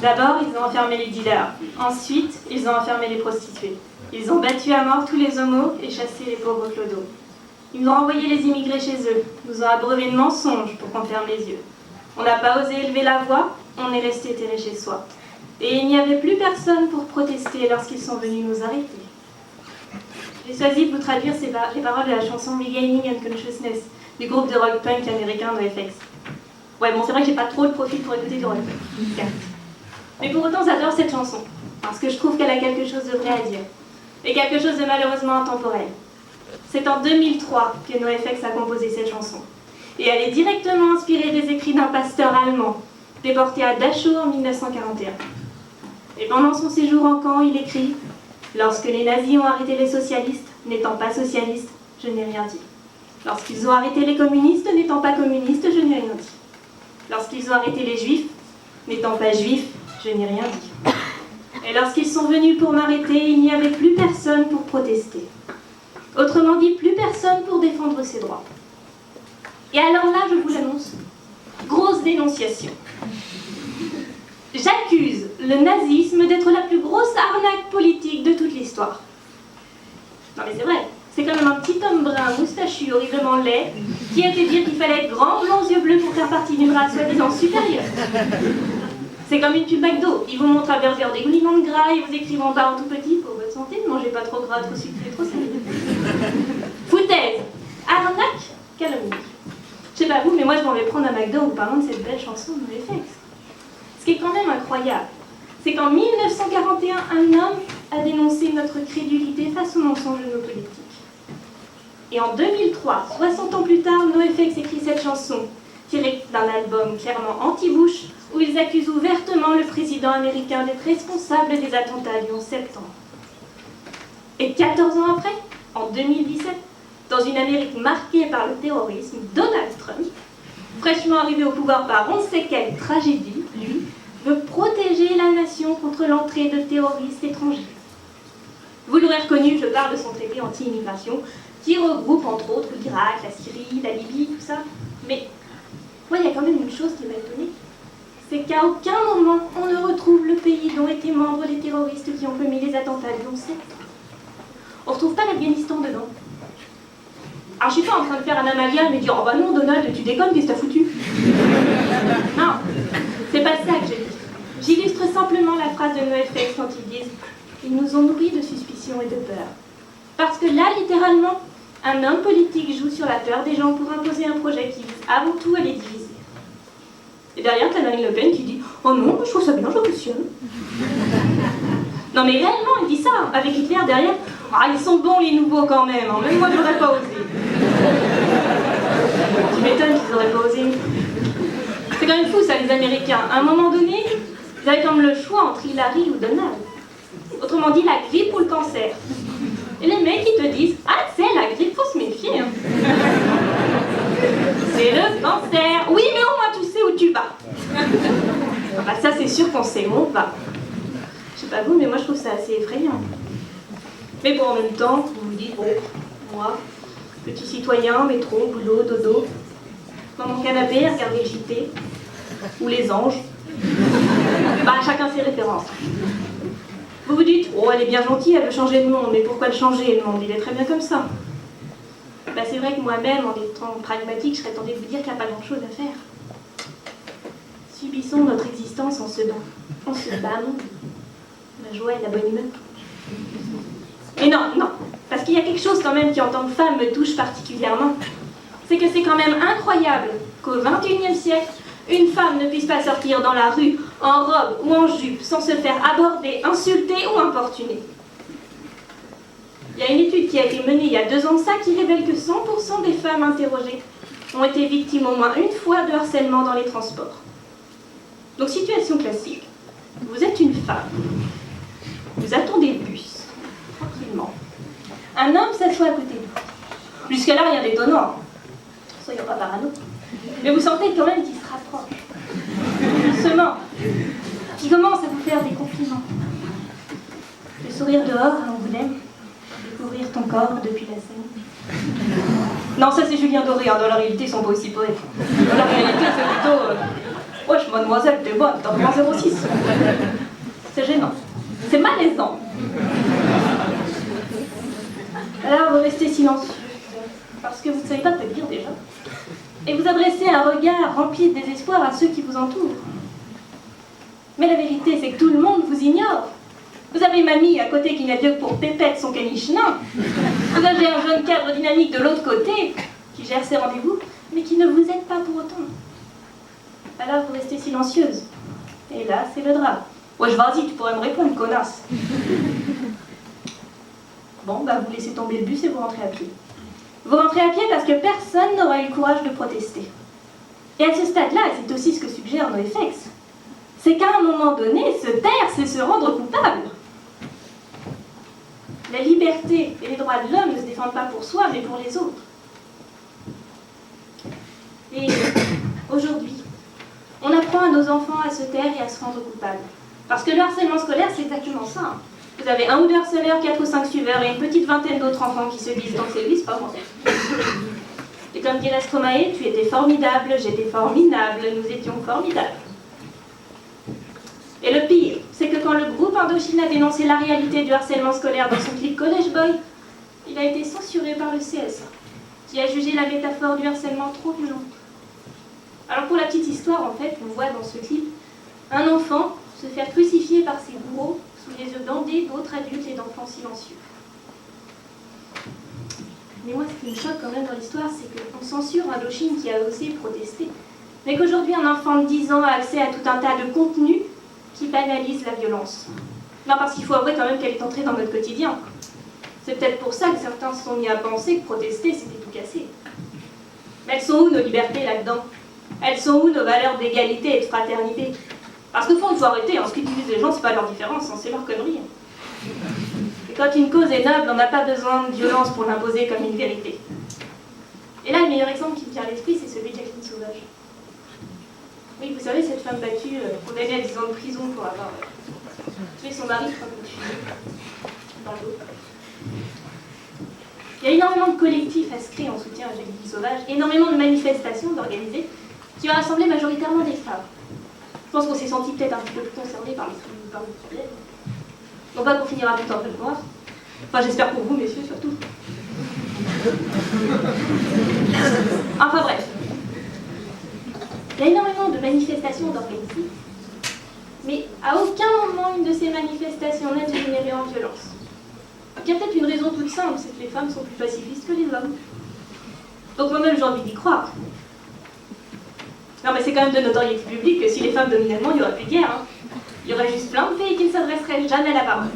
D'abord, ils ont enfermé les dealers. Ensuite, ils ont enfermé les prostituées. Ils ont battu à mort tous les homos et chassé les pauvres clodos. Ils nous ont envoyé les immigrés chez eux, nous ont abreuvé de mensonges pour qu'on ferme les yeux. On n'a pas osé élever la voix, on est resté terré chez soi. Et il n'y avait plus personne pour protester lorsqu'ils sont venus nous arrêter. J'ai choisi de vous traduire les paroles de la chanson Regaining Unconsciousness du groupe de rock punk américain NoFX. Ouais, bon, c'est vrai que j'ai pas trop de profil pour écouter du rock punk. Mais pour autant, j'adore cette chanson, parce que je trouve qu'elle a quelque chose de vrai à dire, et quelque chose de malheureusement intemporel. C'est en 2003 que NoFX a composé cette chanson, et elle est directement inspirée des écrits d'un pasteur allemand, déporté à Dachau en 1941. Et pendant son séjour en camp, il écrit « Lorsque les nazis ont arrêté les socialistes, n'étant pas socialiste, je n'ai rien dit. Lorsqu'ils ont arrêté les communistes, n'étant pas communiste, je n'ai rien dit. Lorsqu'ils ont arrêté les juifs, n'étant pas juif, je n'ai rien dit. Et lorsqu'ils sont venus pour m'arrêter, il n'y avait plus personne pour protester. Autrement dit, plus personne pour défendre ses droits. Et alors là, je vous l'annonce, grosse dénonciation. J'accuse le nazisme d'être la plus grosse arnaque politique de toute l'histoire. Non mais c'est vrai, c'est quand même un petit homme brun, moustachu, horriblement laid, qui a été dire qu'il fallait être grand, blond, yeux bleus pour faire partie d'une race soi-disant supérieure. C'est comme une pub McDo, ils vous montrent un burger dégoulinant de gras et vous écrivent en bas en tout petit pour votre santé, ne mangez pas trop gras, trop sucré, trop salé. Foutaise, arnaque, calomnie. Je sais pas vous, mais moi je m'en vais prendre un McDo en vous parlant de cette belle chanson de NoFX. Ce qui est quand même incroyable, c'est qu'en 1941, un homme a dénoncé notre crédulité face aux mensonges de nos politiques. Et en 2003, 60 ans plus tard, NoFX écrit cette chanson, tirée d'un album clairement anti-Bush, où ils accusent ouvertement le président américain d'être responsable des attentats du 11 septembre. Et 14 ans après, en 2017, dans une Amérique marquée par le terrorisme, Donald Trump, fraîchement arrivé au pouvoir par on ne sait quelle tragédie, lui, veut protéger la nation contre l'entrée de terroristes étrangers. Vous l'aurez reconnu, je parle de son traité anti-immigration, qui regroupe entre autres l'Irak, la Syrie, la Libye, tout ça. Mais, moi, il y a quand même une chose qui m'a étonnée, c'est qu'à aucun moment on ne retrouve le pays dont étaient membres les terroristes qui ont commis les attentats du 11 septembre. On ne retrouve pas l'Afghanistan dedans. Alors je suis pas en train de faire un amalgame et dire « Oh bah non Donald, tu déconnes, qu'est-ce que t'as foutu ?» Non, c'est pas ça que j'ai dit. J'illustre simplement la phrase de NoFX quand ils disent « Ils nous ont nourris de suspicion et de peur. » Parce que là, littéralement, un homme politique joue sur la peur des gens pour imposer un projet qui vise avant tout à les diviser. Et derrière, t'as Marine Le Pen qui dit « Oh non, je trouve ça bien, je cautionne. » Non mais réellement, il dit ça, avec Hitler derrière. Ah, ils sont bons les nouveaux quand même, hein. Même moi j'aurais pas osé. Tu m'étonnes qu'ils auraient pas osé. C'est quand même fou ça, les Américains. À un moment donné, ils avaient comme le choix entre Hillary ou Donald. Autrement dit, la grippe ou le cancer. Et les mecs ils te disent, ah tu sais, la grippe, faut se méfier. Hein. C'est le cancer. Oui, mais au moins tu sais où tu vas. Bah ça c'est sûr qu'on sait où on va. Je sais pas vous, mais moi je trouve ça assez effrayant. Mais bon, en même temps, vous vous dites, bon, moi, petit citoyen, métro, boulot, dodo, dans mon canapé, à regarder le JT, ou les anges, bah chacun ses références. Vous vous dites, oh elle est bien gentille, elle veut changer le monde, mais pourquoi le changer, le monde, il est très bien comme ça. Bah c'est vrai que moi-même, en étant pragmatique, je serais tentée de vous dire qu'il n'y a pas grand-chose à faire. Subissons notre existence en se battant. La joie et la bonne humeur. Mais non, parce qu'il y a quelque chose quand même qui en tant que femme me touche particulièrement. C'est que c'est quand même incroyable qu'au XXIe siècle, une femme ne puisse pas sortir dans la rue en robe ou en jupe sans se faire aborder, insulter ou importuner. Il y a une étude qui a été menée il y a 2 ans de ça qui révèle que 100% des femmes interrogées ont été victimes au moins une fois de harcèlement dans les transports. Donc situation classique, vous êtes une femme. Vous attendez le bus, tranquillement. Un homme s'assoit à côté de vous. Jusque-là, rien d'étonnant. Soyons pas parano. Mais vous sentez quand même qu'il se rapproche. Doucement. Qui commence à vous faire des compliments. Le sourire dehors à Angoulême. Découvrir ton corps depuis la scène. Non, ça c'est Julien Doré. Dans la réalité, ils sont pas aussi poètes. Dans la réalité, c'est plutôt... Wesh, mademoiselle, t'es bonne, t'en prends 0,6. C'est gênant. C'est malaisant. Alors vous restez silencieux, parce que vous ne savez pas quoi dire déjà. Et vous adressez un regard rempli de désespoir à ceux qui vous entourent. Mais la vérité, c'est que tout le monde vous ignore. Vous avez mamie à côté qui n'a Dieu que pour pépette son caniche nain. Vous avez un jeune cadre dynamique de l'autre côté, qui gère ses rendez-vous, mais qui ne vous aide pas pour autant. Alors vous restez silencieuse. Et là, c'est le drame. Wesh, vas-y, tu pourrais me répondre, connasse. Bon, bah vous laissez tomber le bus et vous rentrez à pied. Vous rentrez à pied parce que personne n'aura eu le courage de protester. Et à ce stade-là, c'est aussi ce que suggère NoFX, c'est qu'à un moment donné, se taire, c'est se rendre coupable. La liberté et les droits de l'homme ne se défendent pas pour soi, mais pour les autres. Et aujourd'hui, on apprend à nos enfants à se taire et à se rendre coupables. Parce que le harcèlement scolaire, c'est exactement ça. Vous avez un ou deux harceleurs, 4 ou 5 suiveurs et une petite vingtaine d'autres enfants qui se disent donc c'est lui, c'est pas moi. Et comme dirait Stromae, tu étais formidable, j'étais formidable, nous étions formidables. Et le pire, c'est que quand le groupe Indochine a dénoncé la réalité du harcèlement scolaire dans son clip College Boy, il a été censuré par le CSA, qui a jugé la métaphore du harcèlement trop violente. Alors pour la petite histoire, en fait, on voit dans ce clip un enfant se faire crucifier par ses bourreaux sous les yeux bandés d'autres adultes et d'enfants silencieux. Mais moi, ce qui me choque quand même dans l'histoire, c'est qu'on censure Indochine qui a osé protester, mais qu'aujourd'hui, un enfant de 10 ans a accès à tout un tas de contenus qui banalisent la violence. Non, parce qu'il faut avouer quand même qu'elle est entrée dans notre quotidien. C'est peut-être pour ça que certains se sont mis à penser que protester, c'était tout casser. Mais elles sont où nos libertés là-dedans? Elles sont où nos valeurs d'égalité et de fraternité? Parce qu'au fond, il faut arrêter, ce qu'utilisent les gens, c'est pas leur différence, c'est leur connerie. Et quand une cause est noble, on n'a pas besoin de violence pour l'imposer comme une vérité. Et là, le meilleur exemple qui me vient à l'esprit, c'est celui de Jacqueline Sauvage. Oui, vous savez, cette femme battue, condamnée à 10 ans de prison pour avoir tué son mari, je crois, dans le dos. Il y a énormément de collectifs à se créer en soutien à Jacqueline Sauvage, énormément de manifestations d'organiser, qui ont rassemblé majoritairement des femmes. Je pense qu'on s'est senti peut-être un petit peu plus concerné par le problème. Non pas qu'on finira tout en peu noir. Enfin, j'espère pour vous, messieurs, surtout. Enfin bref. Il y a énormément de manifestations d'organisées, mais à aucun moment une de ces manifestations n'a dégénéré en violence. Il y a peut-être une raison toute simple, c'est que les femmes sont plus pacifistes que les hommes. Donc moi-même j'ai envie d'y croire. Non mais c'est quand même de notoriété publique que si les femmes dominaient le monde, il n'y aurait plus de guerre. Il y aurait juste plein de pays qui ne s'adresseraient jamais à la parole.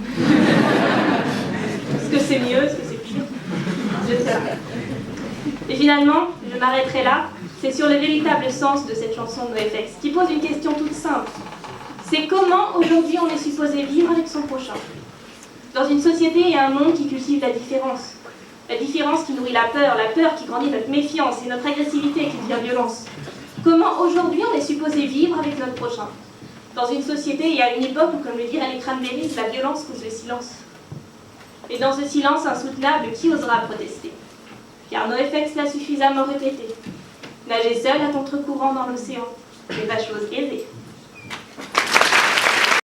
Est-ce que c'est mieux? Est-ce que c'est pire? Je ne sais pas. Et finalement, je m'arrêterai là. C'est sur le véritable sens de cette chanson de NoFX, qui pose une question toute simple. C'est comment aujourd'hui on est supposé vivre avec son prochain? Dans une société et un monde qui cultive la différence. La différence qui nourrit la peur qui grandit notre méfiance et notre agressivité qui devient violence. Comment aujourd'hui on est supposé vivre avec notre prochain? Dans une société et à une époque où, comme le dirait les Cranberries, la violence cause le silence. Et dans ce silence insoutenable, qui osera protester? Car NoFX l'a suffisamment répété. Nager seul à contre-courant dans l'océan n'est pas chose aisée.